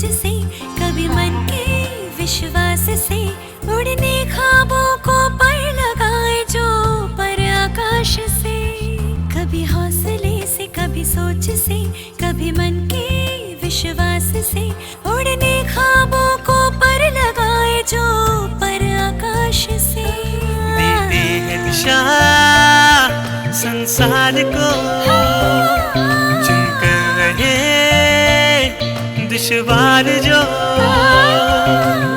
सोच से, कभी मन के विश्वास से, उड़ने ख्वाबों को पर लगाए जो पर आकाश से। कभी हौसले से, कभी सोच से, कभी मन के विश्वास से, उड़ने ख्वाबों को पर लगाए जो पर आकाश से। देते हैं दिशा संसार को, चुनकर रहे दुश्वार जो,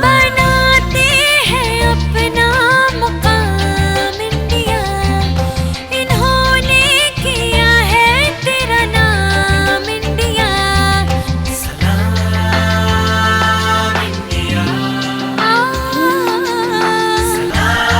बनाते हैं अपना मुकाम इंडिया। इन्होंने किया है तेरा नाम इंडिया। सलाम इंडिया, सलाम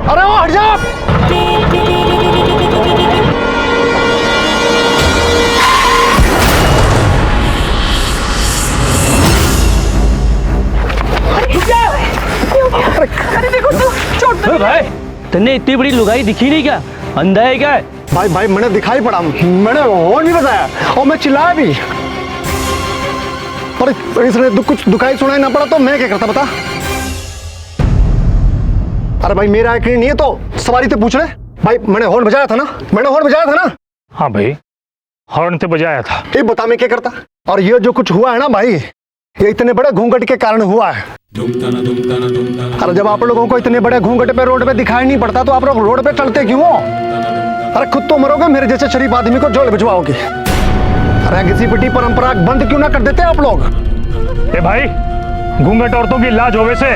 अरे वो हट जाओ। अरे देखो तू चोट तो भाई तन्ने इतनी बड़ी लुगाई दिखी नहीं क्या? अंधा है क्या? भाई भाई मैंने दिखाई पड़ा, मैंने हॉर्न भी बजाया और मैं चिल्लाया भी, पर इसने कुछ दुखाई सुनाई ना पड़ा तो मैं क्या करता बता। अरे भाई मेरा एक्सीडेंट नहीं है तो सवारी से पूछ रहे। भाई मैंने हॉर्न बजाया था ना, मैंने हॉर्न बजाया था ना। हाँ भाई हॉर्न तो बजाया था। ये बता मैं क्या करता। और ये जो कुछ हुआ है ना भाई, ये इतने बड़े घूंघट के कारण हुआ है। अरे जब आप लोगों को इतने बड़े घूंघट पे रोड पे दिखाई नहीं पड़ता तो आप लोग रोड पे चलते क्यों हो? अरे खुद तो मरोगे, मेरे जैसे शरीफ आदमी को जेल भिजवाओगे। अरे घिसी पिटी परंपरा बंद क्यों ना कर देते आप लोग? ए भाई घूंघट औरतों की इलाज होवे से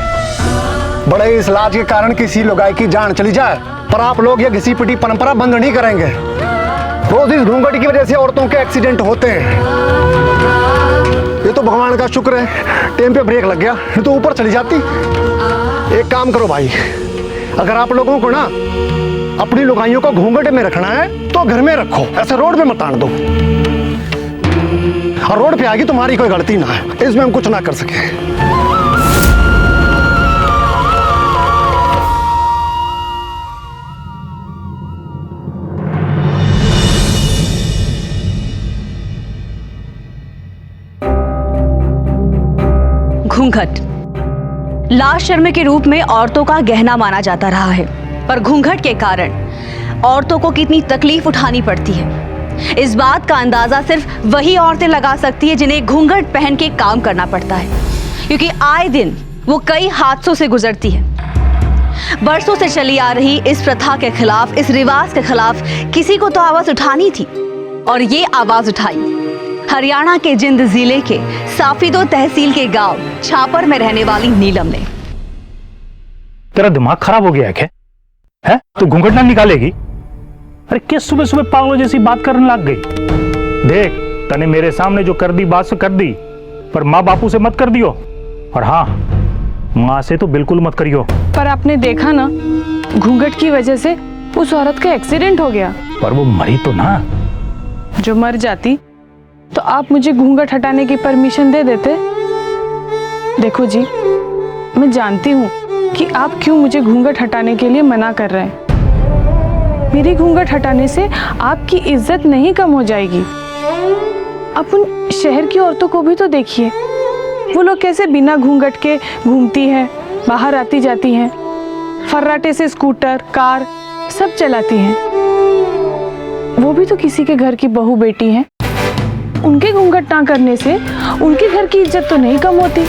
बड़े इस इलाज के कारण किसी लोगाई की जान चली जाए, पर आप लोग ये घिसी पिटी परंपरा बंद नहीं करेंगे। रोज इस घूंघट की वजह से औरतों के एक्सीडेंट होते हैं। ये तो भगवान का शुक्र है टाइम पे ब्रेक लग गया, नहीं तो ऊपर चली जाती। एक काम करो भाई, अगर आप लोगों को ना अपनी लुगाइयों को घूंघट में रखना है तो घर में रखो, ऐसे रोड पे मत तान दो। और रोड पे आगे तुम्हारी कोई गलती ना है, इसमें हम कुछ ना कर सके। घूंघट लाल शर्म के रूप में औरतों का गहना माना जाता रहा है, पर घूंघट के कारण औरतों को कितनी तकलीफ उठानी पड़ती है, इस बात का अंदाजा सिर्फ वही औरतें लगा सकती है जिन्हें घूंघट पहन के काम करना पड़ता है, क्योंकि आए दिन वो कई हादसों से गुजरती है। बरसों से चली आ रही इस प्रथा के खिलाफ, इस रिवाज के खिलाफ किसी को तो आवाज उठानी थी, और ये आवाज उठाई हरियाणा के जिंद जिले के साफीदो तहसील के गांव छापर में रहने वाली नीलम ने। तेरा दिमाग खराब हो गया है क्या? है तू घूंघट ना निकालेगी? अरे किस सुबह सुबह पागलों जैसी बात करने लग गई? देख तने मेरे सामने जो कर दी बात से कर दी, पर माँ बापू से मत कर दियो, और हाँ माँ से तो बिल्कुल मत करियो। पर आपने देखा ना, घूंघट की वजह से उस औरत का एक्सीडेंट हो गया। पर वो मरी तो ना। जो मर जाती तो आप मुझे घूंघट हटाने की परमिशन दे देते। देखो जी, मैं जानती हूँ कि आप क्यों मुझे घूंघट हटाने के लिए मना कर रहे हैं। मेरी घूंघट हटाने से आपकी इज्जत नहीं कम हो जाएगी। आप उन शहर की औरतों को भी तो देखिए, वो लोग कैसे बिना घूंघट के घूमती हैं, बाहर आती जाती हैं, फर्राटे से स्कूटर कार सब चलाती हैं। वो भी तो किसी के घर की बहू बेटी हैं। उनके घूंघट ना करने से उनके घर की इज्जत तो नहीं कम होती।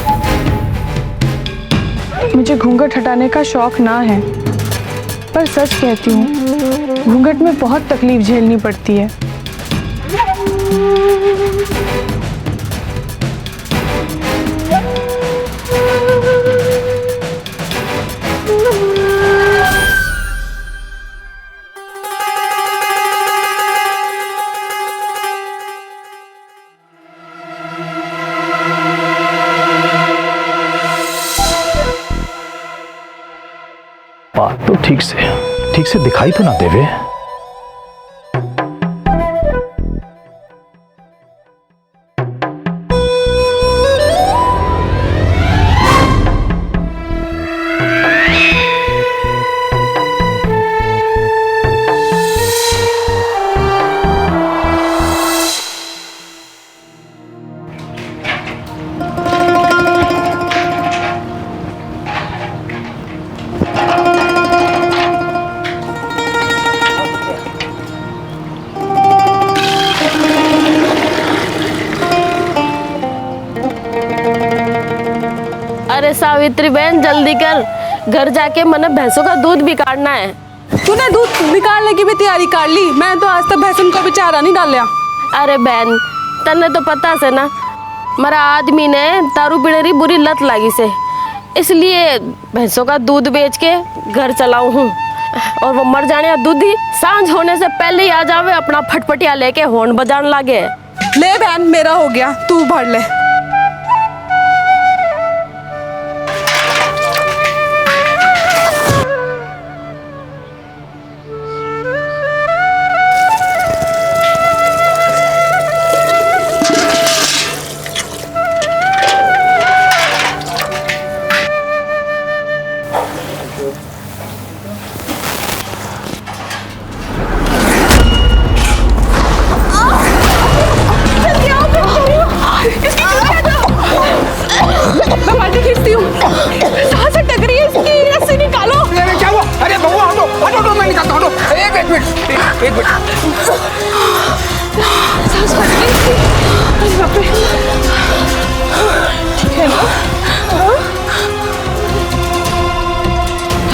मुझे घूंघट हटाने का शौक ना है, पर सच कहती हूँ घूंघट में बहुत तकलीफ झेलनी पड़ती है। बात तो ठीक से दिखाई तो ना देवे। अरे सावित्री बहन जल्दी कर, घर जाके मने भैंसों का दूध भी काटना है। तूने दूध निकालने की भी तैयारी कर ली? मैं तो आज तक भैंसन को भी चारा नहीं डाल लिया। अरे बहन तन्ने तो पता से ना, मरा आदमी ने दारू पीने की बुरी लत लगी से, इसलिए भैंसों का दूध बेच के घर चलाऊ हूँ। और वो मर जाने दूधी सांझ होने से पहले ही आ जावे अपना फटफटिया लेके होर्न बजाने लगे। ले बहन मेरा हो गया, तू भर ले।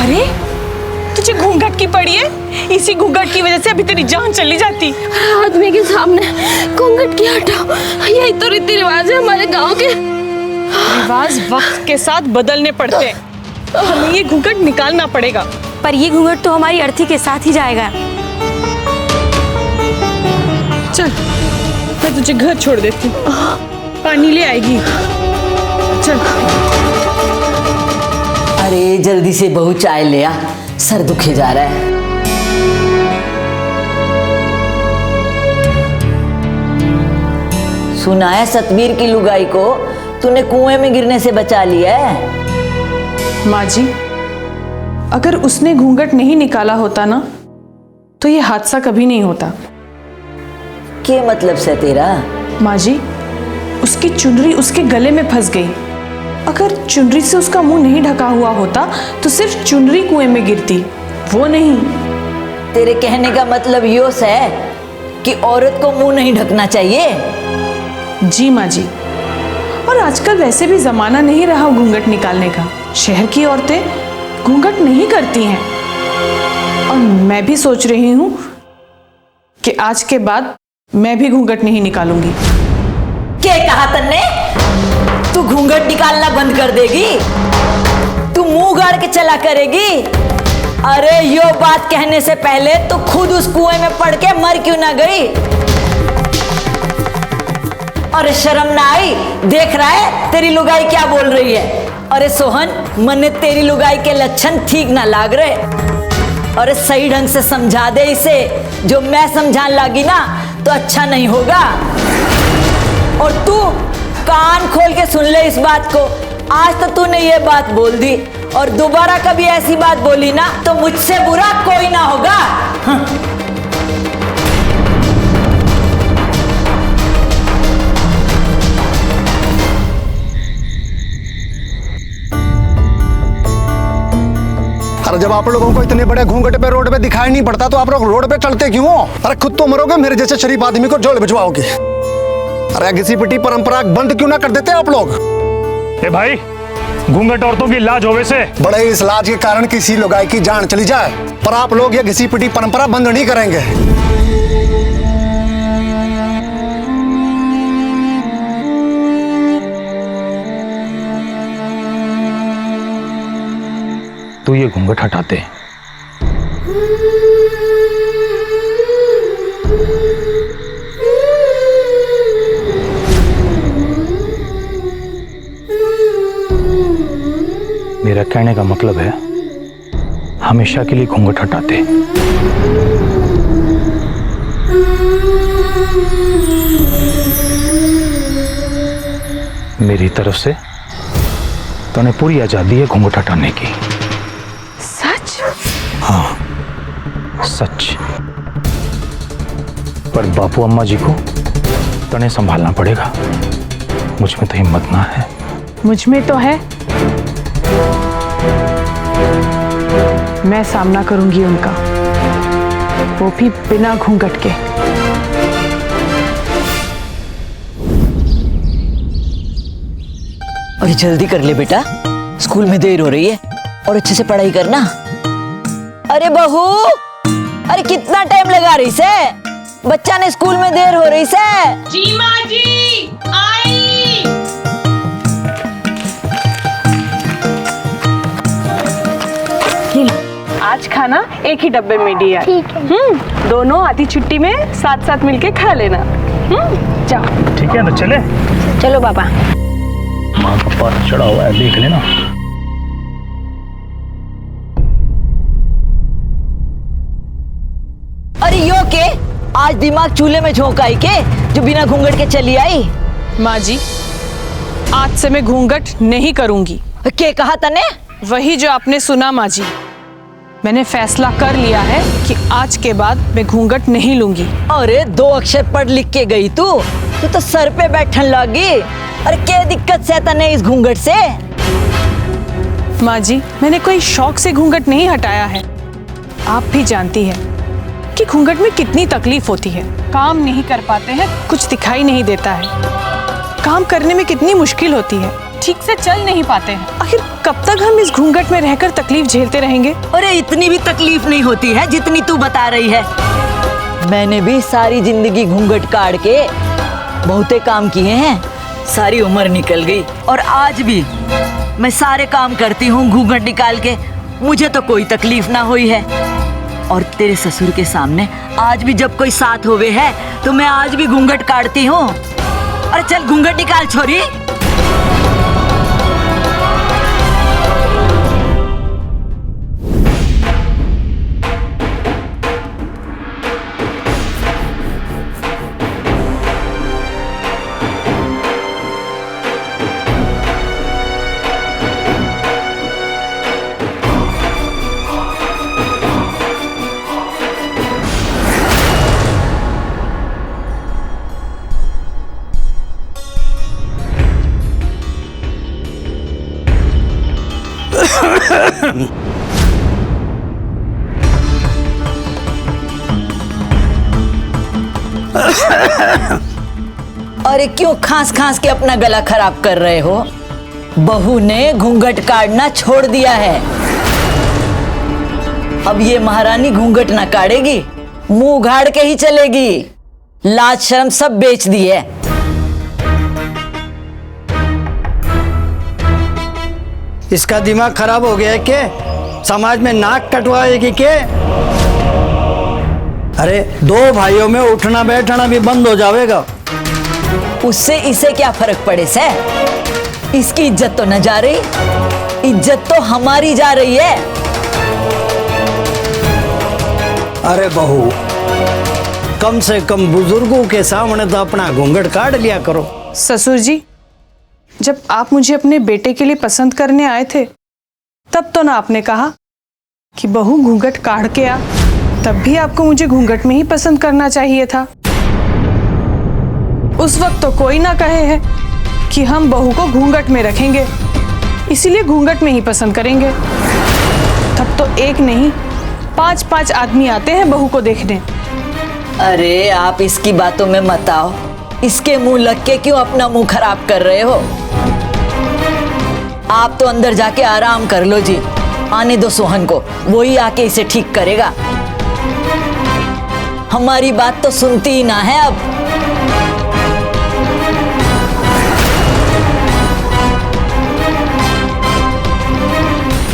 अरे तुझे घूंघट की पड़ी है, इसी घूंघट की वजह से अभी तेरी जान चली जाती। आदमी के सामने घूंघट की हटाओ, यही तो रीति रिवाज है हमारे गांव के। रिवाज वक्त के साथ बदलने पड़ते हैं, हमें ये घूंघट निकालना पड़ेगा। पर ये घूंघट तो हमारी अर्थी के साथ ही जाएगा। चल मैं तुझे घर छोड़ देती हूँ, पानी ले आएगी। चल। अरे जल्दी से बहू चाय ले आ, सर दुखे जा रहा है। सुना है सतबीर की लुगाई को तूने कुएं में गिरने से बचा लिया है। माँ जी, अगर उसने घूंघट नहीं निकाला होता ना तो ये हादसा कभी नहीं होता। क्या मतलब से तेरा? माँ जी, उसकी चुनरी उसके गले में फंस गई। अगर चुनरी से उसका मुंह नहीं ढका हुआ होता तो सिर्फ चुनरी कुएं में गिरती, वो नहीं। तेरे कहने का मतलब यो है कि औरत को मुंह नहीं ढकना चाहिए? जी माँ जी, और आजकल वैसे भी जमाना नहीं रहा घूंघट निकालने का। शहर की औरतें घूंघट नहीं करती हैं, और मैं भी सोच रही हूँ कि आज के बाद मैं भी घूंघट नहीं निकालूंगी। क्या कहा तन्ने? तू घूंघट निकालना बंद कर देगी? तू मुंह गाड़ के चला करेगी? अरे यो बात कहने से पहले तू खुद उस कुएं में पड़ के मर क्यों ना गई? अरे शर्म ना आई? देख रहा है तेरी लुगाई क्या बोल रही है। अरे सोहन, मने तेरी लुगाई के लक्षण ठीक ना लाग रहे। अरे सही ढंग से समझा दे इसे, जो मैं समझाने लगी ना तो अच्छा नहीं होगा। और तू कान खोल के सुन ले इस बात को। आज तो तूने ये बात बोल दी, और दोबारा कभी ऐसी बात बोली ना तो मुझसे बुरा कोई ना होगा। अरे जब आप लोगों को इतने बड़े घूंघट पे रोड पे दिखाई नहीं पड़ता तो आप लोग रोड पे चलते क्यों हो? अरे खुद तो मरोगे, मेरे जैसे शरीफ आदमी को जेल भिजवाओगे। अरे घिसी पिटी परंपरा बंद क्यों ना कर देते आप लोग? ए भाई, घूंघट औरतों की लाज होवे से बड़े इस लाज के कारण किसी लुगाई की जान चली जाए, पर आप लोग ये घिसी पिटी परंपरा बंद नहीं करेंगे। तू ये घूंघट हटाते। मेरा कहने का मतलब है हमेशा के लिए घूंघट हटा दे। मेरी तरफ से तूने पूरी आजादी है घूंघट हटाने की। सच? हाँ सच। पर बापू अम्मा जी को तने संभालना पड़ेगा। मुझ में तो हिम्मत ना है। मुझ में तो है। मैं सामना करूंगी उनका, वो भी बिना घूंघट के। अरे जल्दी कर ले बेटा, स्कूल में देर हो रही है, और अच्छे से पढ़ाई करना। अरे बहू, अरे कितना टाइम लगा रही से? बच्चा ने स्कूल में देर हो रही से। जी माँ जी, आई। आज खाना एक ही डब्बे में दिया। ठीक है। दोनों आधी छुट्टी में साथ साथ मिलके खा लेना। जाओ। ठीक है तो चले। चलो पापा। माँ का पास चढ़ा हुआ है, देख लेना। अरे यो के, आज दिमाग चूल्हे में झोंक आई के, जो बिना घूंघट के चली आई। माँ जी, आज से मैं घूंघट नहीं करूंगी। के कहा तने? वही जो आपने सुना माँ जी। मैंने फैसला कर लिया है कि आज के बाद मैं घूंघट नहीं लूंगी। अरे 2 अक्षर पढ़ लिख के गई तू तो सर पे बैठन लगी। अरे क्या दिक्कत से तने इस घूंघट से? माँ जी, मैंने कोई शौक से घूंघट नहीं हटाया है। आप भी जानती हैं कि घूंघट में कितनी तकलीफ होती है। काम नहीं कर पाते हैं, कुछ दिखाई नहीं देता है। काम करने में कितनी मुश्किल होती है, ठीक से चल नहीं पाते हैं। आखिर कब तक हम इस घूंघट में रहकर तकलीफ झेलते रहेंगे? अरे इतनी भी तकलीफ नहीं होती है जितनी तू बता रही है। मैंने भी सारी जिंदगी घूंघट काट के बहुते काम किए हैं, सारी उम्र निकल गई, और आज भी मैं सारे काम करती हूँ घूंघट निकाल के। मुझे तो कोई तकलीफ ना हुई है। और तेरे ससुर के सामने आज भी जब कोई साथ होवे है तो मैं आज भी घूंघट काटती हूँ। अरे चल घूंघट निकाल छोरी। अरे क्यों खांस खांस के अपना गला खराब कर रहे हो? बहू ने घूंघट काटना छोड़ दिया है। अब ये महारानी घूंघट ना काटेगी, मुंह उघाड़ के ही चलेगी। लाज शर्म सब बेच दी है। इसका दिमाग खराब हो गया है के? समाज में नाक कटवाएगी के? अरे 2 भाइयों में उठना बैठना भी बंद हो जाएगा। उससे इसे क्या फर्क पड़े से? इसकी इज्जत तो न जा रही, इज्जत तो हमारी जा रही है। अरे बहू, कम से कम बुजुर्गों के सामने तो अपना घूंघट काट लिया करो। ससुर जी, जब आप मुझे अपने बेटे के लिए पसंद करने आए थे तब तो ना आपने कहा कि बहू घूंघट काट के आ। तब भी आपको मुझे घूंघट में ही पसंद करना चाहिए था। उस वक्त तो कोई ना कहे है कि हम बहू को घूंघट में रखेंगे, इसीलिए घूंघट में ही पसंद करेंगे। तब तो एक नहीं 5-5 आदमी आते हैं बहू को देखने। अरे आप इसकी बातों में मत आओ। इसके मुंह लग के क्यों अपना मुंह खराब कर रहे हो? आप तो अंदर जाके आराम कर लो जी। आने दो सोहन को, वो ही आके इसे ठीक करेगा। हमारी बात तो सुनती ही ना है अब।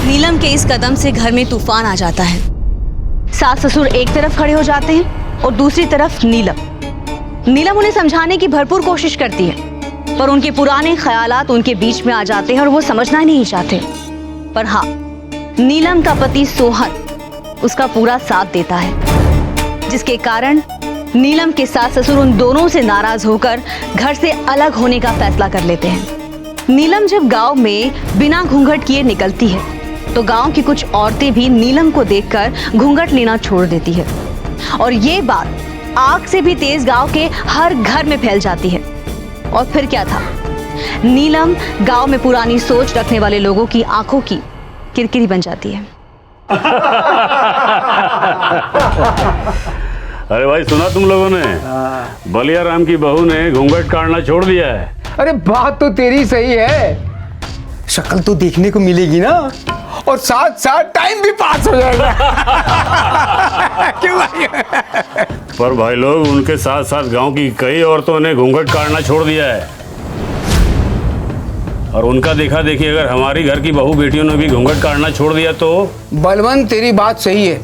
नीलम के इस कदम से घर में तूफान आ जाता है। सास ससुर एक तरफ खड़े हो जाते हैं और दूसरी तरफ नीलम उन्हें समझाने की भरपूर कोशिश करती है, पर उनके पुराने ख्यालात उनके बीच में आ जाते हैं और वो समझना नहीं चाहते। पर हाँ, नीलम का पति सोहन उसका पूरा साथ देता है, जिसके कारण नीलम के सास ससुर उन दोनों से नाराज होकर घर से अलग होने का फैसला कर लेते हैं। नीलम जब गांव में बिना घूंघट किए निकलती है तो गांव की कुछ औरतें भी नीलम को देखकर घूंघट लेना छोड़ देती है और ये बात आग से भी तेज गांव के हर घर में फैल जाती है। और फिर क्या था, नीलम गांव में पुरानी सोच रखने वाले लोगों की आंखों की किरकिरी बन जाती है। अरे भाई सुना तुम लोगों ने, बलिया राम की बहू ने घूंघट काटना छोड़ दिया है। अरे बात तो तेरी सही है, शक्ल तो देखने को मिलेगी ना और साथ साथ टाइम भी पास हो जाएगा। क्यों भाई? पर भाई लोग, उनके साथ साथ गांव की कई औरतों ने घूंघट काटना छोड़ दिया है और उनका देखा देखी अगर हमारी घर की बहू बेटियों ने भी घूंघट काटना छोड़ दिया तो। बलवंत तेरी बात सही है,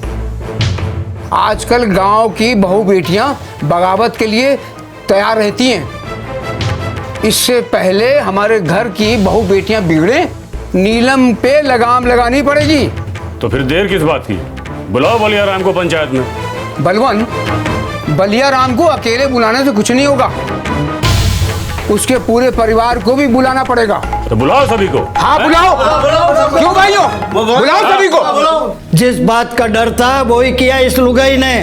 आजकल गांव की बहू बेटियां बगावत के लिए तैयार रहती हैं। इससे पहले हमारे घर की बहू बेटियां बिगड़े, नीलम पे लगाम लगानी पड़ेगी। तो फिर देर किस बात की, बुलाओ बलिया राम को पंचायत में। बलवन, बलिया राम को अकेले बुलाने से कुछ नहीं होगा, उसके पूरे परिवार को भी बुलाना पड़ेगा। तो बुलाओ सभी को। हाँ बुलाओ। क्यों भाइयों, बुलाओ सभी को। जिस बात का डर था वही किया इस लुगाई ने।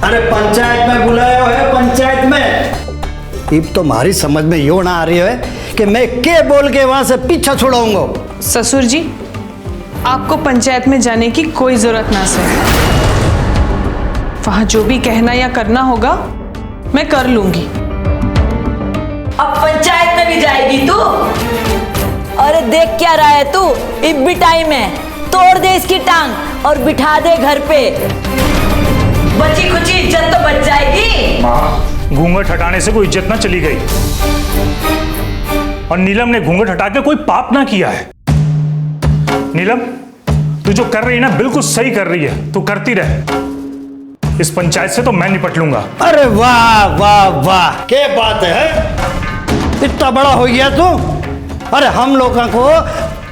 अरे पंचायत में बुलाया है, पंचायत में। अब तो हमारी समझ में यो ना आ रही है कि मैं क्या बोल के वहां से पीछा छुड़ाऊंगा। ससुर जी, आपको पंचायत में जाने की कोई जरूरत ना सर, वहां जो भी कहना या करना होगा मैं कर लूंगी। अब पंचायत में भी जाएगी तू? अरे देख क्या रहा है तू, इब भी टाइम है, तोड़ दे इसकी टांग और बिठा दे घर पे, बची खुची इज्जत तो बच जाएगी। घूंघट हटाने से कोई इज्जत ना चली गई और नीलम ने घूंघट हटा के कोई पाप ना किया है। नीलम, तू जो कर रही है ना बिल्कुल सही कर रही है, तू करती रहे। इस पंचायत से तो मैं निपट लूंगा। अरे वाह वाह वाह, क्या बात है, इतना बड़ा हो गया तू। अरे हम लोगों को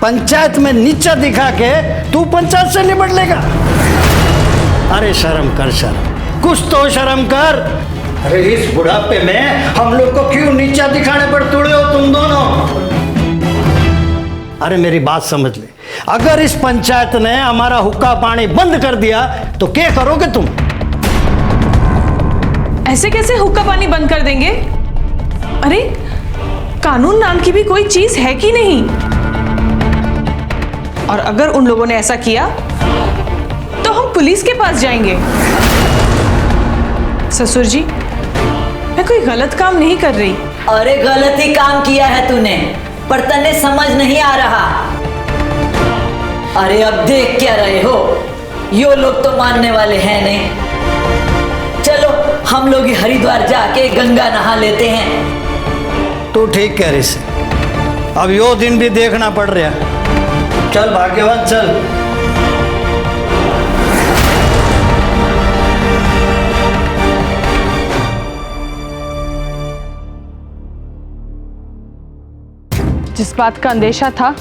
पंचायत में नीचा दिखा के तू पंचायत से निपट लेगा। अरे शर्म कर, शर्म कुछ तो शर्म कर। अरे इस बुढ़ापे में हम लोग को क्यों नीचा दिखाने पर तुड़े हो तुम दोनों? अरे मेरी बात समझ ले, अगर इस पंचायत ने हमारा हुक्का पानी बंद कर दिया तो क्या करोगे तुम? ऐसे कैसे हुक्का पानी बंद कर देंगे? अरे कानून नाम की भी कोई चीज है कि नहीं? और अगर उन लोगों ने ऐसा किया तो हम पुलिस के पास जाएंगे। ससुर जी, मैं कोई गलत काम नहीं कर रही। अरे गलत ही काम किया है तूने, पर तन्ने समझ नहीं आ रहा। अरे अब देख क्या रहे हो, यो लोग तो मानने वाले हैं नहीं। चलो हम लोग हरिद्वार जाके गंगा नहा लेते हैं। तू ठीक कह रही से, अब यो दिन भी देखना पड़ रहा। चल भाग्यवान चल। जिस बात का अंदेशा था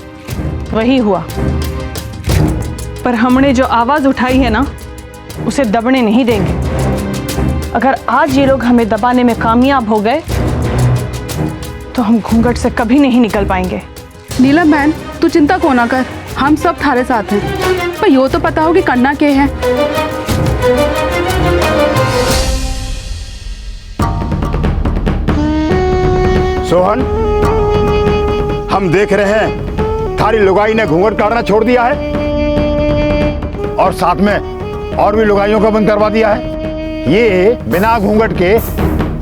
वही हुआ, पर हमने जो आवाज उठाई है ना उसे दबने नहीं देंगे। अगर आज ये लोग हमें दबाने में कामयाब हो गए तो हम घूंघट से कभी नहीं निकल पाएंगे। नीलम बहन, तू चिंता को ना कर, हम सब थारे साथ हैं, पर यो तो पता हो कि करना क्या है। सोहन, हम देख रहे हैं थारी लुगाई ने घूंघट काटना छोड़ दिया है और साथ में और भी लुगाइयों का बंद करवा दिया है। ये बिना घूंघट के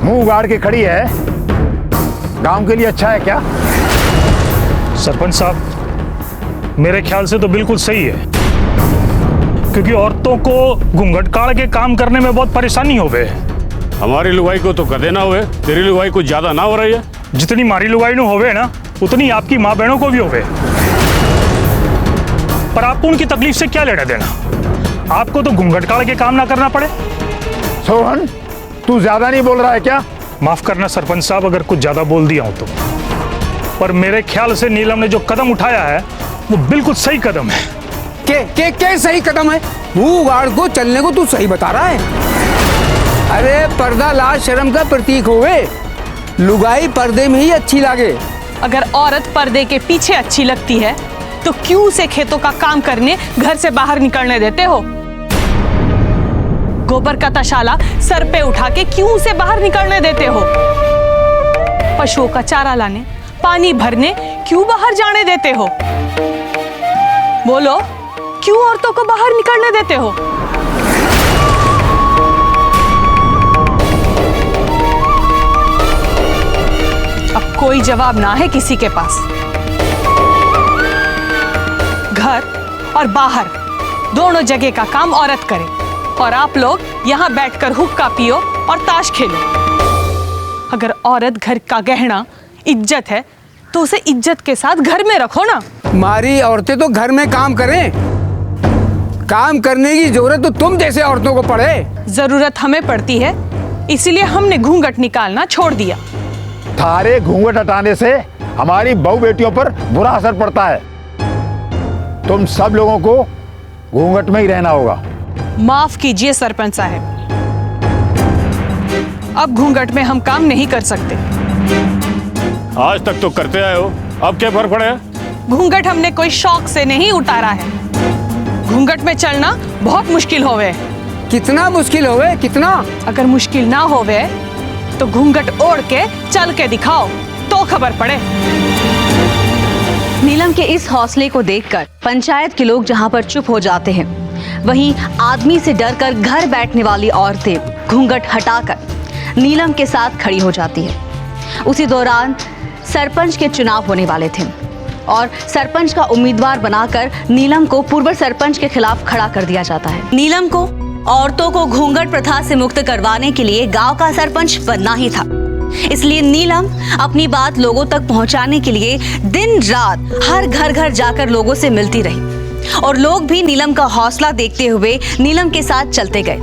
मुंह गाड़ के खड़ी है, गांव के लिए अच्छा है क्या? सरपंच साहब, मेरे ख्याल से तो बिल्कुल सही है, क्योंकि औरतों को घूंघट काट के काम करने में बहुत परेशानी हो गई। हमारी लुगाई को तो कदे ना हुए, तेरी लुगाई कुछ ज्यादा ना हो रही है। जितनी मारी लुगाई नो होवे ना उतनी आपकी माँ बहनों को भी होवे, पर आपको उनकी तकलीफ से क्या लेना देना? आपको तो घूंघट काट के काम ना करना पड़े। सोहन, तू ज्यादा नहीं बोल रहा है क्या? माफ करना सरपंच साहब अगर कुछ ज्यादा बोल दिया हूं तो, पर मेरे ख्याल से नीलम ने जो कदम उठाया है वो बिल्कुल सही कदम है। के सही कदम है? मुंह उगाड़ को चलने को तू सही बता रहा है। अरे पर्दा लाज शर्म का प्रतीक होवे, लुगाई पर्दे में ही अच्छी लागे। अगर औरत पर्दे के पीछे अच्छी लगती है तो क्यों उसे खेतों का काम करने घर से बाहर निकलने देते हो? गोबर का तशाला सर पे उठा के क्यों उसे बाहर निकलने देते हो? पशुओं का चारा लाने, पानी भरने क्यों बाहर जाने देते हो? बोलो, क्यों औरतों को बाहर निकलने देते हो? अब कोई जवाब ना है किसी के पास। घर और बाहर दोनों जगह का काम औरत करे और आप लोग यहाँ बैठकर हुक्का पियो और ताश खेलो। अगर औरत घर का गहना इज्जत है तो उसे इज्जत के साथ घर में रखो ना। हमारी औरतें तो घर में काम करें, काम करने की जरूरत तो तुम जैसे औरतों को पड़े। जरूरत हमें पड़ती है, इसीलिए हमने घूंघट निकालना छोड़ दिया। थारे घूंघट हटाने से हमारी बहू बेटियों पर बुरा असर पड़ता है। तुम सब लोगों को घूंघट में ही रहना होगा। माफ कीजिए सरपंच साहब, अब घूंघट में हम काम नहीं कर सकते। आज तक तो करते आए हो, अब क्या फर्क पड़े? घूंघट हमने कोई शौक से नहीं उतारा है। घूंघट में चलना बहुत मुश्किल होवे। कितना मुश्किल होवे? कितना? अगर मुश्किल ना होवे तो घूंघट ओढ़ के चल के दिखाओ तो खबर पड़े। नीलम के इस हौसले को देखकर पंचायत के लोग जहां पर चुप हो जाते हैं, वहीं आदमी से डरकर घर बैठने वाली औरतें घूंघट हटाकर नीलम के साथ खड़ी हो जाती है। उसी दौरान सरपंच के चुनाव होने वाले थे और सरपंच का उम्मीदवार बनाकर नीलम को पूर्व सरपंच के खिलाफ खड़ा कर दिया जाता है। नीलम को औरतों को घूंघट प्रथा से मुक्त करवाने के लिए गांव का सरपंच बनना ही था। इसलिए नीलम अपनी बात लोगों तक पहुंचाने के लिए दिन रात हर घर जाकर लोगों से मिलती रही और लोग भी नीलम का हौसला देखते हुए नीलम के साथ चलते गए।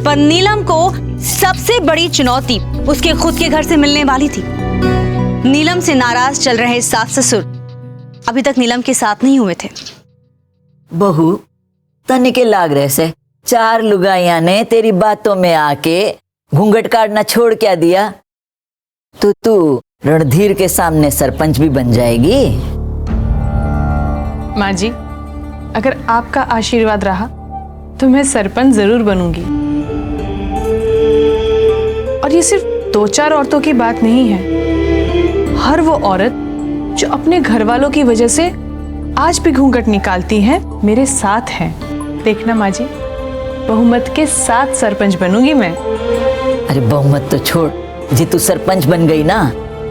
पर नीलम को सबसे बड़ी चुनौती उसके खुद के घर से मिलने वाली थी। नीलम से नाराज चल रहे सास ससुर अभी तक नीलम के साथ नहीं हुए थे। बहू, तने के लाग रहे से 4 लुगाइया ने तेरी बातों में आके घूंघट काटना छोड़ क्या दिया? तो तू रणधीर के सामने सरपंच भी बन जाएगी। माँ जी, अगर आपका आशीर्वाद रहा तो मैं सरपंच जरूर बनूंगी। और ये सिर्फ 2-4 औरतों की बात नहीं है। हर वो औरत जो अपने घर वालों की वजह से आज भी घूंघट निकालती हैं, मेरे साथ हैं। देखना माँ जी, बहुमत के साथ सरपंच बनूंगी मैं। अरे बहुमत तो छोड़, जी तू सरपंच बन गई ना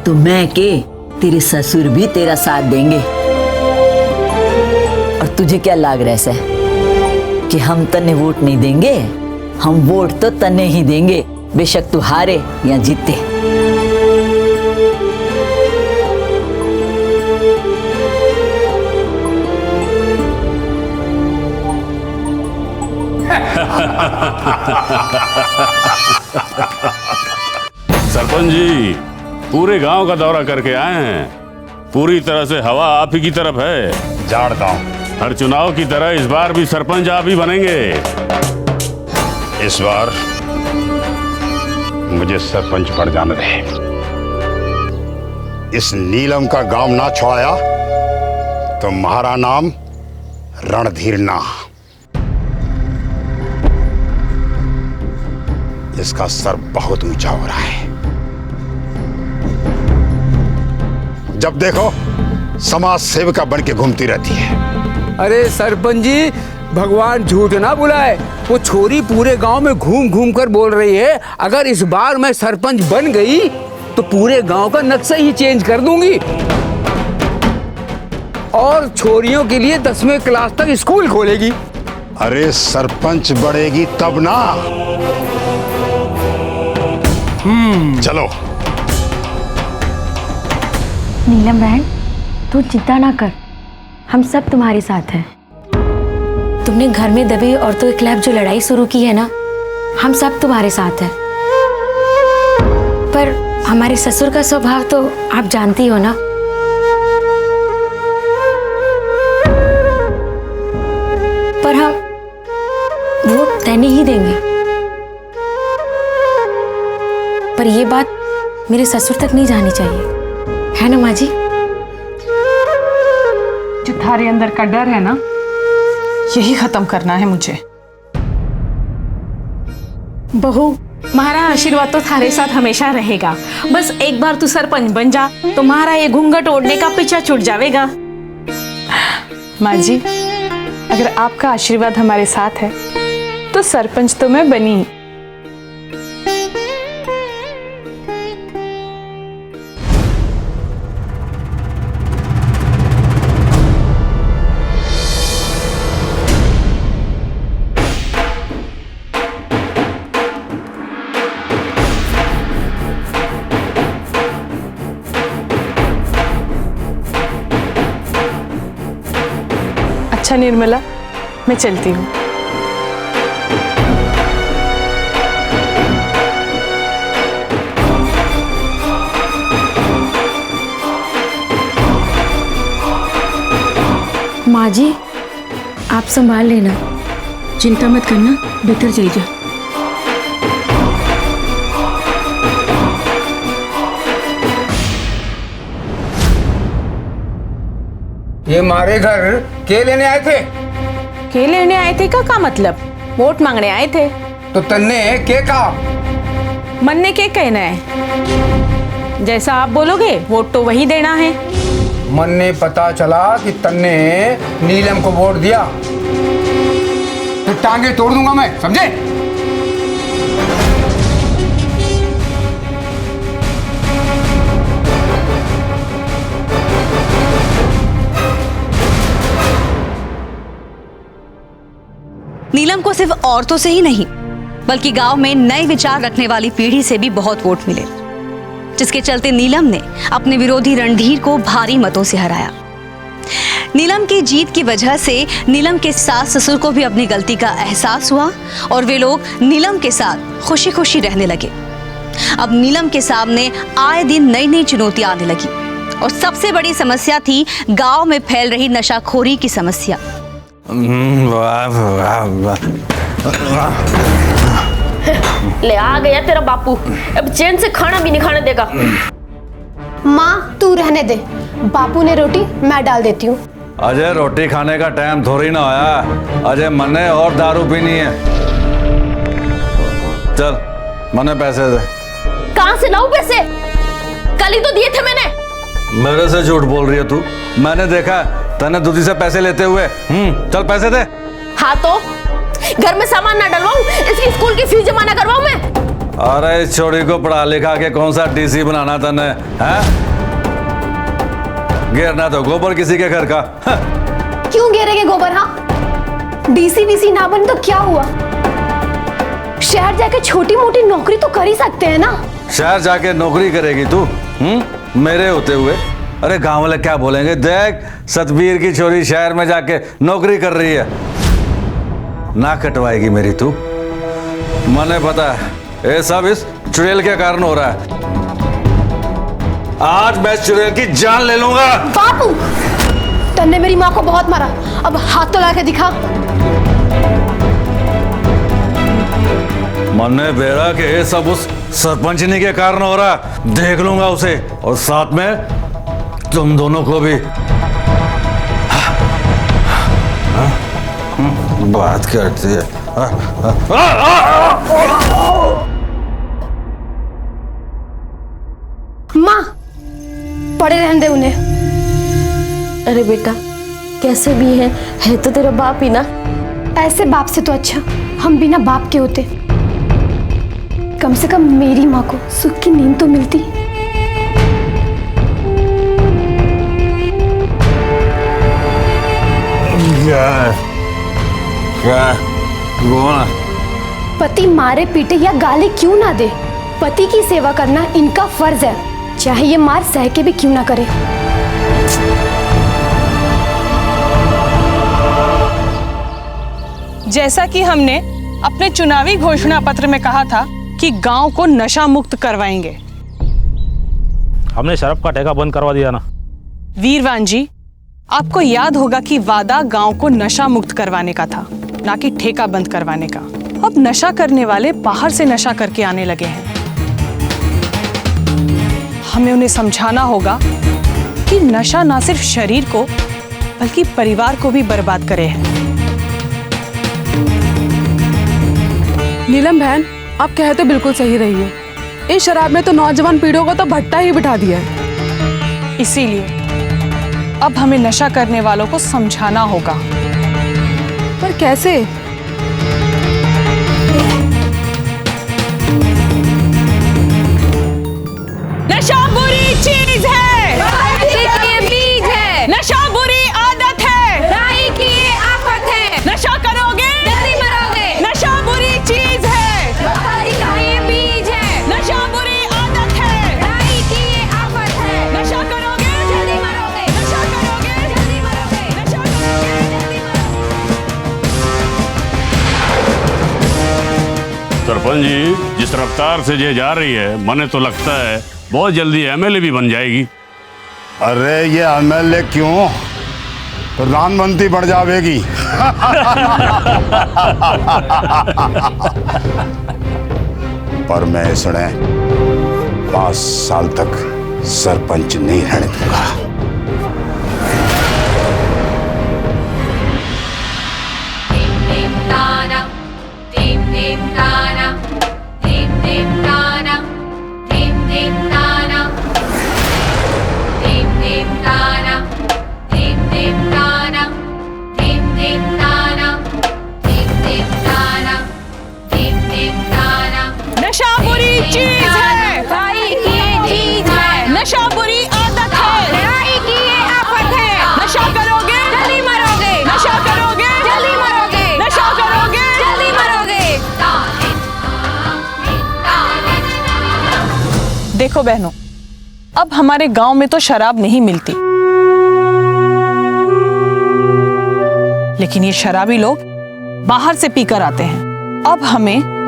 तो मैं के तेरे ससुर भी तेरा साथ देंगे। और तुझे क्या लाग रहा है कि हम तने वोट नहीं देंगे? हम वोट तो तने ही देंगे, बेशक तू हारे या जीते। सरपंच जी पूरे गांव का दौरा करके आए हैं। पूरी तरह से हवा आप ही की तरफ है। जानता हूं। हर चुनाव की तरह इस बार भी सरपंच आप ही बनेंगे। इस बार मुझे सरपंच पड़ जाने रहे। इस नीलम का गांव ना छोड़ाया तो तुम्हारा नाम रणधीर ना। इसका सर बहुत ऊंचा हो रहा है। जब देखो समाज सेविका बन के घूमती रहती है। अरे सरपंच जी, भगवान झूठ ना बुलाए, वो छोरी पूरे गांव में घूम घूम कर बोल रही है अगर इस बार मैं सरपंच बन गई तो पूरे गांव का नक्शा ही चेंज कर दूंगी और छोरियों के लिए 10वीं क्लास तक स्कूल खोलेगी। अरे सरपंच बढ़ेगी तब ना। चलो। नीलम बहन, तू चिंता ना कर, हम सब तुम्हारे साथ हैं। तुमने घर में दबे औरतों के खिलाफ जो लड़ाई शुरू की है ना, हम सब तुम्हारे साथ हैं। पर हमारे ससुर का स्वभाव तो आप जानती हो ना। रहने ही देंगे। पर ये बात मेरे ससुर तक नहीं जानी चाहिए, है ना माँ जी? जो थारे अंदर का डर है ना, यही खत्म करना है मुझे। बहू, हमारा आशीर्वाद तो थारे साथ हमेशा रहेगा। बस एक बार तू सरपंच बन जा तो तुम्हारा ये घूंघट ओढ़ने का पीछा छूट जाएगा। माँ जी, अगर आपका आशीर्वाद हमारे साथ है तो सरपंच तो मैं बनी ही। अच्छा निर्मला, मैं चलती हूँ। माँ जी, आप संभाल लेना, चिंता मत करना, भीतर चली जा। ये मारे घर के लेने आए थे? के लेने आए थे का मतलब? वोट मांगने आए थे। तो तन्ने के कहा? मन ने के कहना है, जैसा आप बोलोगे वोट तो वही देना है। मन ने पता चला कि तन्ने नीलम को वोट दिया तो टांगे तोड़ दूंगा मैं, समझे? नीलम को सिर्फ औरतों से ही नहीं बल्कि गांव में नए विचार रखने वाली पीढ़ी से भी बहुत वोट मिले, जिसके चलते नीलम ने अपने विरोधी रणधीर को भारी मतों से हराया। नीलम की जीत की वजह से नीलम के सास ससुर को भी अपनी गलती का एहसास हुआ और वे लोग नीलम के साथ खुशी खुशी रहने लगे। अब नीलम के सामने आए दिन नई नई चुनौतियां आने लगी और सबसे बड़ी समस्या थी गांव में फैल रही नशाखोरी की समस्या। ले आ गया तेरा बापू, अब चैन से खाना भी नहीं खाने देगा। माँ तू रहने दे, बापू ने रोटी मैं डाल देती हूँ। अजय, रोटी खाने का टाइम थोड़ी ना आया। अजय, मने और दारू पीनी है। चल मने पैसे दे। कहाँ से लाऊं पैसे? कल ही तो दिए थे मैंने। मेरे से झूठ बोल रही है तू? मैंने देखा तने दूधी से पैसे लेते हुए। चल पैसे दे। हाँ तो घर में सामान ना डलवाऊं, इसकी स्कूल की फीस जमा ना करवाऊं मैं? अरे इस छोरी को पढ़ा लिखा के कौन सा डीसी बनाना तने है? गिरना तो गोबर किसी के घर का। क्यों गिरेगे गोबर? हाँ, डीसी वीसी ना बन तो क्या हुआ? शहर जाके छोटी मोटी नौकरी तो कर ही सकते हैं ना। शहर जाके नौकरी करेगी तू? मेरे होते हुए? अरे गांव वाले क्या बोलेंगे? देख, सतबीर की छोरी शहर में जाके नौकरी कर रही है, ना कटवाएगी मेरी तू? मने पता है ये सब इस चुड़ैल के कारण हो रहा है। आज मैं चुड़ैल की जान ले लूंगा। बापू, तन्ने मेरी माँ को बहुत मारा, अब हाथ तो लाके दिखा। मने बेरा के ये सब उस सरपंचनी के कारण हो रहा है, देख लूंगा उसे, और साथ में तुम दोनों को भी। बात करती है। माँ, पड़े रहने दे उन्हें। अरे बेटा, कैसे भी है तो तेरा बाप ही ना। ऐसे बाप से तो अच्छा हम बिना बाप के होते। कम से कम मेरी माँ को सुख की नींद तो मिलती। पति मारे पीटे या गाली क्यों ना दे, पति की सेवा करना इनका फर्ज है, चाहे ये मार सह के भी क्यों ना करे। जैसा कि हमने अपने चुनावी घोषणा पत्र में कहा था कि गांव को नशा मुक्त करवाएंगे। हमने शराब का ठेका बंद करवा दिया ना। वीरवान जी, आपको याद होगा कि वादा गांव को नशा मुक्त करवाने का था, ना कि ठेका बंद करवाने का। अब नशा करने वाले बाहर से नशा करके आने लगे हैं। हमें उन्हें समझाना होगा कि नशा ना सिर्फ शरीर को बल्कि परिवार को भी बर्बाद करे है। नीलम बहन, आप कहे तो बिल्कुल सही रही है। इस शराब में तो नौजवान पीढ़ियों को तो भट्टा ही बिठा दिया है। इसीलिए अब हमें नशा करने वालों को समझाना होगा। पर कैसे? नशा बुरी चीज है, बीज है, नशा बुरी आदत है, राई की ये आफत है, नशा करोगे जल्दी मरोगे, नशा बुरी चीज है, राई का ये बीज है, नशा बुरी आदत है, राई की ये आफत है, नशा करोगे जल्दी मरोगे, नशा करोगे जल्दी मरोगे, नशा करोगे जल्दी मरोगे। सरपंच जी, जिस रफ्तार से ये जा रही है, मने तो लगता है बहुत जल्दी एमएलए भी बन जाएगी। अरे ये एमएलए क्यों, प्रधानमंत्री बन जाएगी। पर मैं इसने 5 साल तक सरपंच नहीं रहने दूंगा। नशा बुरी चीज है, राई की ये चीज है, नशा बुरी आदत है, राई की ये आफत है, नशा करोगे जल्दी मरोगे, नशा करोगे जल्दी मरोगे, नशा करोगे जल्दी मरोगे। देखो बहनों, अब हमारे गांव में तो शराब नहीं मिलती, लेकिन ये शराबी लोग बाहर से पीकर आते हैं। अब हमें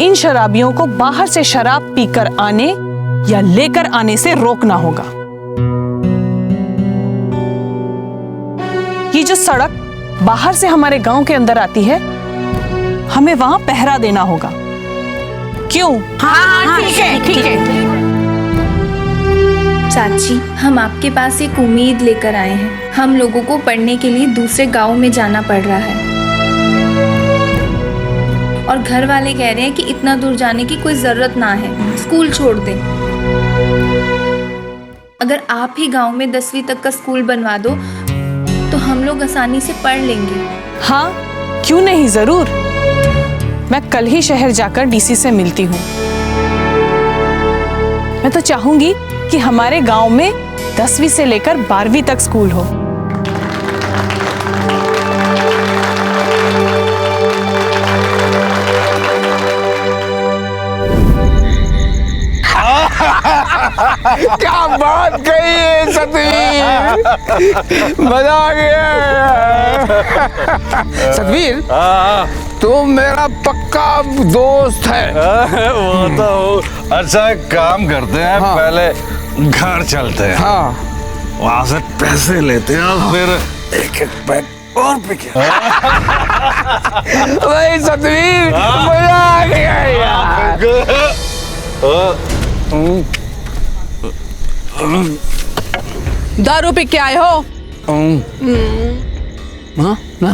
इन शराबियों को बाहर से शराब पीकर आने या लेकर आने से रोकना होगा। ये जो सड़क बाहर से हमारे गांव के अंदर आती है, हमें वहां पहरा देना होगा। क्यों? हाँ, ठीक है। चाची, हम आपके पास एक उम्मीद लेकर आए हैं। हम लोगों को पढ़ने के लिए दूसरे गांव में जाना पड़ रहा है और घर वाले कह रहे हैं कि इतना दूर जाने की कोई जरूरत ना है, स्कूल छोड़ दें। अगर आप ही गांव में 10वीं तक का स्कूल बनवा दो तो हम लोग आसानी से पढ़ लेंगे। हाँ, क्यों नहीं, जरूर। मैं कल ही शहर जाकर डीसी से मिलती हूँ। मैं तो चाहूंगी कि हमारे गांव में 10वीं से लेकर 12वीं तक स्कूल हो। क्या बात कही है सतवीर, मजा आ गया। सतवीर, तुम मेरा पक्का दोस्त है। वो तो अच्छा, एक काम करते हैं, हाँ। पहले घर चलते हैं, हाँ, वहां से पैसे लेते हैं और फिर एक पैक और पी के। भाई सतवीर, मजा आ गया यार। दारू पी के आए हो? हाँ ना,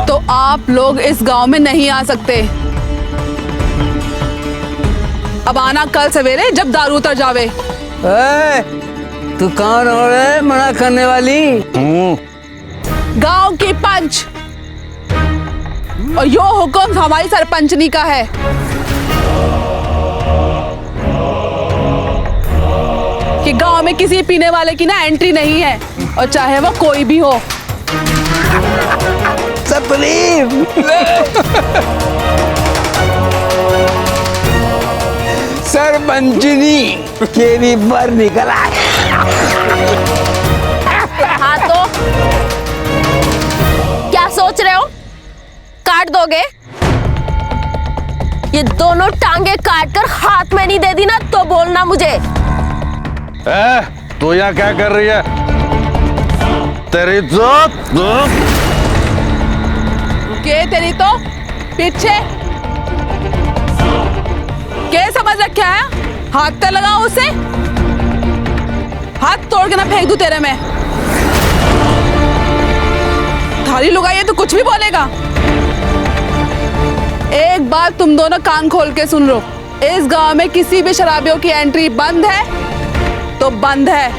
तो आप लोग इस गांव में नहीं आ सकते। अब आना कल सवेरे जब दारू उतर जावे। तू कौन हो रे मना करने वाली? गांव की पंच, और यो हुक्म हमारी सरपंचनी का है कि गांव में किसी पीने वाले की ना एंट्री नहीं है, और चाहे वो कोई भी हो। सरपंचनी के भी पर निकल आए। हाँ तो क्या सोच रहे हो, काट दोगे? ये दोनों टांगे काट कर हाथ में नहीं दे दी ना तो बोलना मुझे। तू यहाँ क्या कर रही है? तेरी तो के तेरी तो पीछे क्या समझ रखा है? हाथ तो लगाओ उसे, हाथ तोड़ के ना फेंक दूं तेरे में। थाली लुगाई तो कुछ भी बोलेगा। एक बात तुम दोनों कान खोल के सुन लो, इस गांव में किसी भी शराबियों की एंट्री बंद है तो बंद है,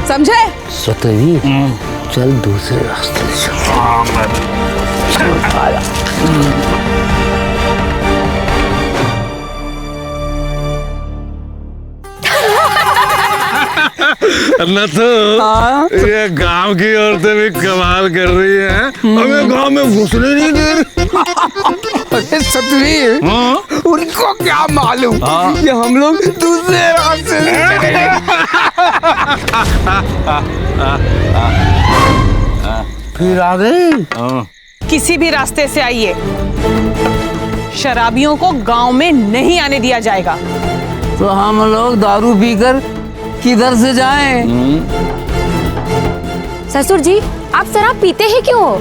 समझे? सतवी चल दूसरे रास्ते से। न तो ये गांव की औरतें भी कमाल कर रही हैं, हमें गांव में घुसने नहीं दे रही। अरे सतवीर, उनको क्या मालूम कि हम लोग दूसरे रास्ते से चले। फिर आ गए? किसी भी रास्ते से आइए, शराबियों को गांव में नहीं आने दिया जाएगा। तो हम लोग दारू पीकर किधर से जाएं? ससुर जी, आप शराब पीते ही क्यों हो?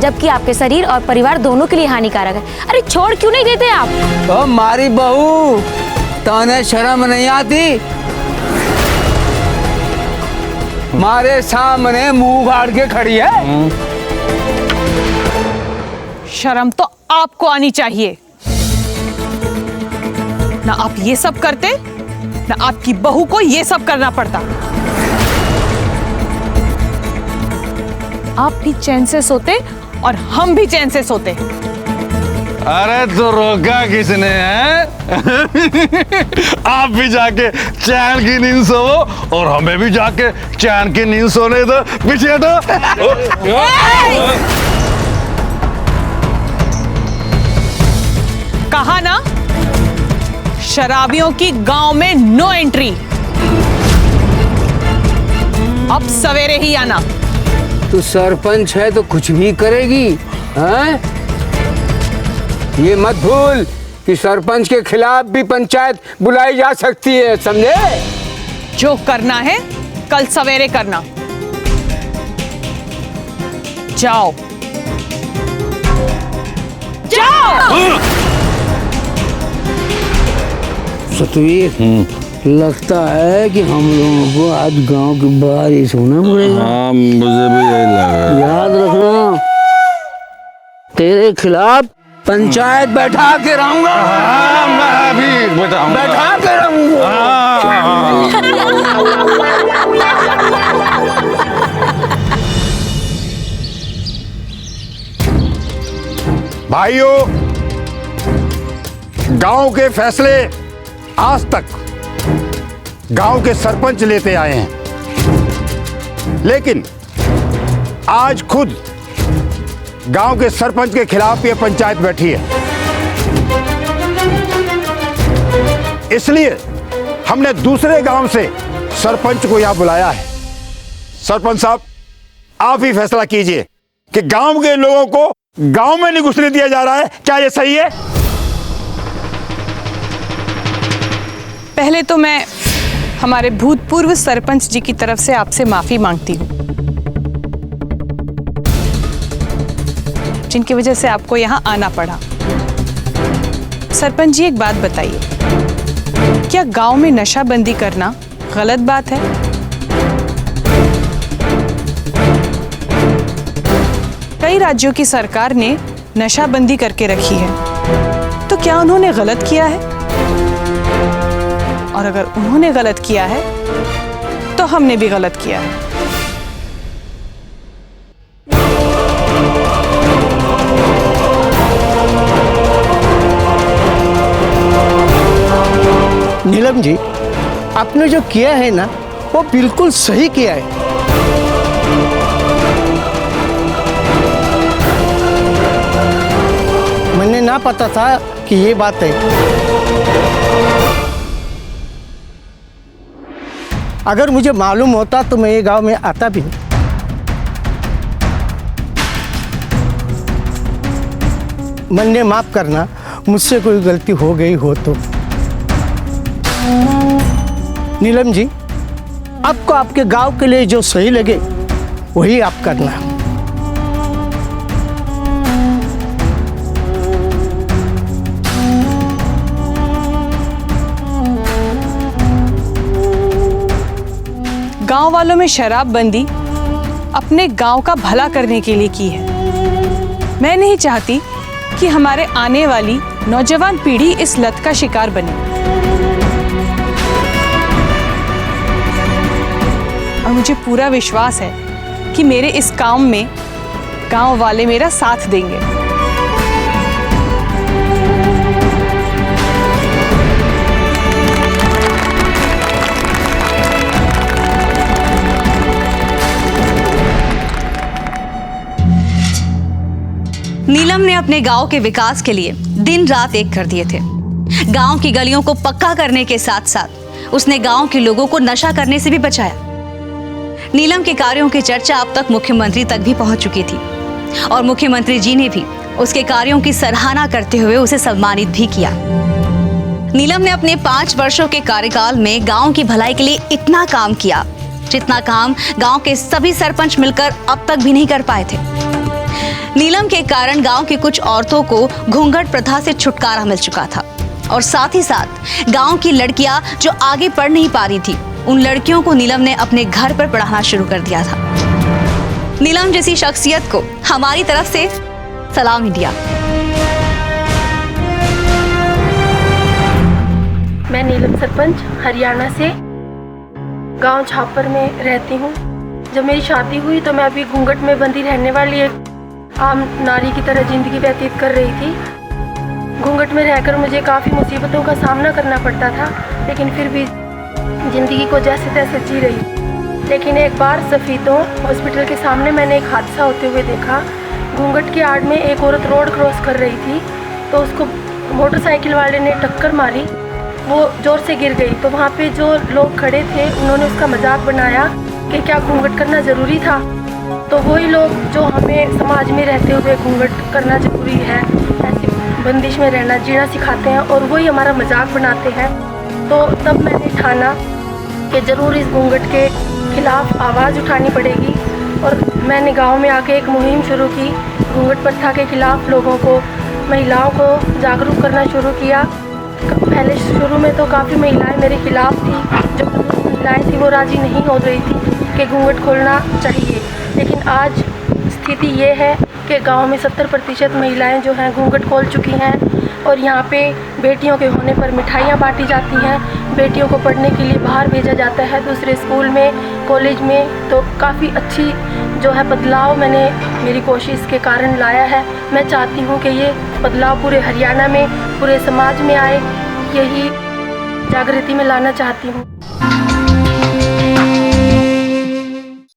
जबकि आपके शरीर और परिवार दोनों के लिए हानिकारक है। अरे छोड़ क्यों नहीं देते आप? तो मारी बहू, तने शर्म नहीं आती? मारे सामने मुंह फाड़ के खड़ी है। शर्म तो आपको आनी चाहिए। ना आप ये सब करते, ना आपकी बहू को ये सब करना पड़ता। आप भी चैन से सोते और हम भी चैन से सोते। अरे तो रोका किसने है? आप भी जाके चैन की नींद सोओ और हमें भी जाके चैन की नींद सोने दो। पीछे हटो। कहा ना, शराबियों की गांव में नो एंट्री। अब सवेरे ही आना। तू सरपंच है तो कुछ भी करेगी, हैं? ये मत भूल कि सरपंच के खिलाफ भी पंचायत बुलाई जा सकती है, समझे? जो करना है कल सवेरे करना। जाओ जाओ। सतवीर, लगता है कि हम लोगों को आज गांव के बाहर ही सोना पड़ेगा। हाँ, मुझे भी यही लग रहा है। याद रखना, तेरे खिलाफ पंचायत बैठा के रहूंगा। हाँ, मैं भी बैठा के रहूंगा। भाइयों, गांव के फैसले आज तक गांव के सरपंच लेते आए हैं, लेकिन आज खुद गांव के सरपंच के खिलाफ ये पंचायत बैठी है। इसलिए हमने दूसरे गांव से सरपंच को यहां बुलाया है। सरपंच साहब, आप ही फैसला कीजिए कि गांव के लोगों को गांव में नहीं घुसने दिया जा रहा है, क्या ये सही है? पहले तो मैं हमारे भूतपूर्व सरपंच जी की तरफ से आपसे माफी मांगती हूँ, जिनकी वजह से आपको यहाँ आना पड़ा। सरपंच जी, एक बात बताइए, क्या गांव में नशाबंदी करना गलत बात है? कई राज्यों की सरकार ने नशाबंदी करके रखी है, तो क्या उन्होंने गलत किया है? और अगर उन्होंने गलत किया है तो हमने भी गलत किया है। नीलम जी, आपने जो किया है ना, वो बिल्कुल सही किया है। मैंने ना पता था कि ये बात है। अगर मुझे मालूम होता तो मैं ये गांव में आता भी नहीं। मन्ने माफ करना, मुझसे कोई गलती हो गई हो तो। नीलम जी, आपको आपके गांव के लिए जो सही लगे वही आप करना। गांव वालों में शराबबंदी अपने गांव का भला करने के लिए की है। मैं नहीं चाहती कि हमारे आने वाली नौजवान पीढ़ी इस लत का शिकार बने। और मुझे पूरा विश्वास है कि मेरे इस काम में गांव वाले मेरा साथ देंगे। नीलम ने अपने गांव के विकास के लिए दिन रात एक कर दिए थे। गांव की गलियों को पक्का करने के साथ साथ उसने गांव के लोगों को नशा करने से भी बचाया। नीलम के कार्यों की चर्चा अब तक मुख्यमंत्री तक भी पहुंच चुकी थी और मुख्यमंत्री जी ने भी उसके कार्यों की सराहना करते हुए उसे सम्मानित भी किया। नीलम ने अपने 5 वर्षों के कार्यकाल में गांव की भलाई के लिए इतना काम किया जितना काम गांव के सभी सरपंच मिलकर अब तक भी नहीं कर पाए थे। नीलम के कारण गांव की कुछ औरतों को घूंघट प्रथा से छुटकारा मिल चुका था और साथ ही साथ गांव की लड़कियां जो आगे पढ़ नहीं पा रही थी उन लड़कियों को नीलम ने अपने घर पर पढ़ाना शुरू कर दिया था। नीलम जैसी शख्सियत को हमारी तरफ से सलाम इंडिया। मैं नीलम सरपंच हरियाणा से गांव छापर में रहती हूँ। जब मेरी शादी हुई तो मैं अभी घूंघट में बंदी रहने वाली एक आम नारी की तरह ज़िंदगी व्यतीत कर रही थी। घूंघट में रहकर मुझे काफ़ी मुसीबतों का सामना करना पड़ता था, लेकिन फिर भी ज़िंदगी को जैसे तैसे जी रही। लेकिन एक बार सफीदों हॉस्पिटल के सामने मैंने एक हादसा होते हुए देखा। घूंघट की आड़ में एक औरत रोड क्रॉस कर रही थी तो उसको मोटरसाइकिल वाले ने टक्कर मारी, वो ज़ोर से गिर गई। तो वहाँ पे जो लोग खड़े थे उन्होंने उसका मजाक बनाया कि क्या घूंघट करना ज़रूरी था। तो वही लोग जो हमें समाज में रहते हुए घूंघट करना ज़रूरी है, ऐसी बंदिश में रहना जीना सिखाते हैं और वही हमारा मजाक बनाते हैं। तो तब मैंने ठाना कि ज़रूर इस घूंघट के खिलाफ़ आवाज़ उठानी पड़ेगी और मैंने गांव में आके एक मुहिम शुरू की। घूंघट प्रथा के खिलाफ़ लोगों को, महिलाओं को जागरूक करना शुरू किया। पहले शुरू में तो काफ़ी महिलाएं मेरे खिलाफ़ थी। जो महिलाएं थी वो राज़ी नहीं हो रही थी कि घूंघट खोलना चाहिए, लेकिन आज स्थिति ये है कि गांव में 70% महिलाएं जो हैं घूंघट खोल चुकी हैं और यहाँ पे बेटियों के होने पर मिठाइयाँ बांटी जाती हैं, बेटियों को पढ़ने के लिए बाहर भेजा जाता है दूसरे स्कूल में, कॉलेज में। तो काफ़ी अच्छी जो है बदलाव मैंने मेरी कोशिश के कारण लाया है। मैं चाहती हूँ कि ये बदलाव पूरे हरियाणा में, पूरे समाज में आए, यही जागृति में लाना चाहती हूँ।